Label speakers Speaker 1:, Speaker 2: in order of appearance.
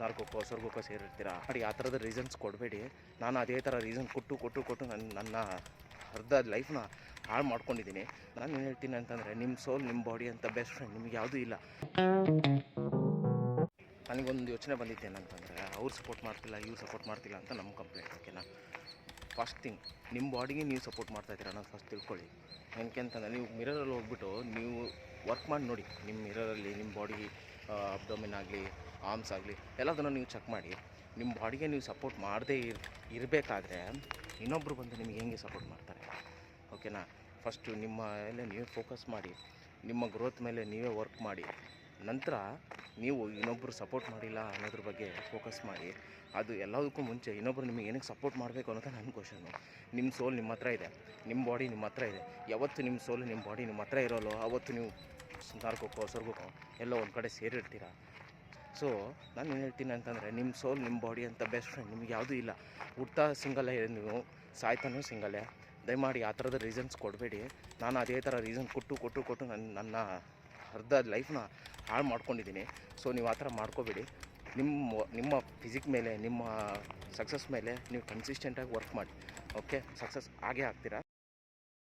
Speaker 1: ನರಕಕ್ಕೋ ಸ್ವರ್ಗಕ್ಕೋ ಸೇರಿರ್ತೀರಾ ಮಾಡಿ ಆ ಥರದ ರೀಸನ್ಸ್ ಕೊಡಬೇಡಿ. ನಾನು ಅದೇ ಥರ ರೀಸನ್ ಕೊಟ್ಟು ನನ್ನ ಅರ್ಧ ಲೈಫ್ನ ಹಾಳು ಮಾಡ್ಕೊಂಡಿದ್ದೀನಿ. ನಾನು ಏನು ಹೇಳ್ತೀನಿ ಅಂತಂದರೆ, ನಿಮ್ಮ ಸೋಲ್ ನಿಮ್ಮ ಬಾಡಿ ಅಂತ ಬೆಸ್ಟ್ ಫ್ರೆಂಡ್ ನಿಮ್ಗೆ ಯಾವುದೂ ಇಲ್ಲ. ನನಗೊಂದು ಯೋಚನೆ ಬಂದಿದ್ದೇನಂತಂದರೆ, ಅವ್ರು ಸಪೋರ್ಟ್ ಮಾಡ್ತಿಲ್ಲ, ಇವ್ರು ಸಪೋರ್ಟ್ ಮಾಡ್ತಿಲ್ಲ ಅಂತ ನಮ್ಮ ಕಂಪ್ಲೇಂಟ್. ಓಕೆನಾ? ಫಸ್ಟ್ ಥಿಂಗ್, ನಿಮ್ಮ ಬಾಡಿಗೆ ನೀವು ಸಪೋರ್ಟ್ ಮಾಡ್ತಾಯಿದ್ದೀರ ಅನ್ನೋದು ಫಸ್ಟ್ ತಿಳ್ಕೊಳ್ಳಿ. ಏನಕ್ಕೆ ಅಂತಂದರೆ, ನೀವು ಮಿರರಲ್ಲಿ ಹೋಗ್ಬಿಟ್ಟು ನೀವು ವರ್ಕ್ ಮಾಡಿ ನೋಡಿ. ನಿಮ್ಮ ಮಿರರಲ್ಲಿ ನಿಮ್ಮ ಬಾಡಿ ಅಬ್ಡೋಮಿನ್ ಆಗಲಿ, ಆರ್ಮ್ಸ್ ಆಗಲಿ, ಎಲ್ಲದನ್ನು ನೀವು ಚೆಕ್ ಮಾಡಿ. ನಿಮ್ಮ ಬಾಡಿಗೆ ನೀವು ಸಪೋರ್ಟ್ ಮಾಡದೇ ಇರಬೇಕಾದ್ರೆ ಇನ್ನೊಬ್ಬರು ಬಂದು ನಿಮಗೆ ಹೆಂಗೆ ಸಪೋರ್ಟ್ ಮಾಡ್ತಾರೆ? ಓಕೆನಾ? ಫಸ್ಟು ನಿಮ್ಮ ಮೇಲೆ ನೀವೇ ಫೋಕಸ್ ಮಾಡಿ, ನಿಮ್ಮ ಗ್ರೋತ್ ಮೇಲೆ ನೀವೇ ವರ್ಕ್ ಮಾಡಿ. ನಂತರ ನೀವು ಇನ್ನೊಬ್ಬರು ಸಪೋರ್ಟ್ ಮಾಡಿಲ್ಲ ಅನ್ನೋದ್ರ ಬಗ್ಗೆ ಫೋಕಸ್ ಮಾಡಿ. ಅದು ಎಲ್ಲದಕ್ಕೂ ಮುಂಚೆ ಇನ್ನೊಬ್ಬರು ನಿಮಗೆ ಏನಕ್ಕೆ ಸಪೋರ್ಟ್ ಮಾಡಬೇಕು ಅನ್ನೋದು ನನ್ನ ಕ್ವಶನ್ನು. ನಿಮ್ಮ ಸೋಲ್ ನಿಮ್ಮ ಹತ್ರ ಇದೆ, ನಿಮ್ಮ ಬಾಡಿ ನಿಮ್ಮ ಹತ್ರ ಇದೆ. ಯಾವತ್ತು ನಿಮ್ಮ ಸೋಲು ನಿಮ್ಮ ಬಾಡಿ ನಿಮ್ಮ ಹತ್ರ ಇರೋಲ್ಲೋ ಅವತ್ತು ನೀವು ನರಕಕ್ಕೋ ಸ್ವರ್ಗಕ್ಕೋ ಎಲ್ಲೋ ಒಂದು ಕಡೆ ಸೇರಿರ್ತೀರ. ಸೊ ನಾನು ಏನು ಹೇಳ್ತೀನಿ ಅಂತಂದರೆ, ನಿಮ್ಮ ಸೋಲ್ ನಿಮ್ಮ ಬಾಡಿ ಅಂತ ಬೆಸ್ಟ್ ಫ್ರೆಂಡ್ ನಿಮ್ಗೆ ಯಾವುದೂ ಇಲ್ಲ. ಹುಡ್ತಾ ಸಿಂಗಲ್ಲೇ, ನೀವು ಸಾಯ್ತಾನೂ ಸಿಂಗಲ್ಲೇ. ದಯಮಾಡಿ ಆ ಥರದ ರೀಸನ್ಸ್ ಕೊಡಬೇಡಿ. ನಾನು ಅದೇ ಥರ ರೀಸನ್ ಕೊಟ್ಟು ನನ್ನ ಅರ್ಧ ಲೈಫ್ನ ಹಾಳು ಮಾಡ್ಕೊಂಡಿದ್ದೀನಿ. ಸೊ ನೀವು ಆ ಥರ ಮಾಡ್ಕೋಬೇಡಿ. ನಿಮ್ಮ ಫಿಸಿಕ್ ಮೇಲೆ, ನಿಮ್ಮ ಸಕ್ಸಸ್ ಮೇಲೆ ನೀವು ಕನ್ಸಿಸ್ಟೆಂಟಾಗಿ ವರ್ಕ್ ಮಾಡಿ. ಓಕೆ? ಸಕ್ಸಸ್ ಆಗೇ ಆಗ್ತೀರಾ.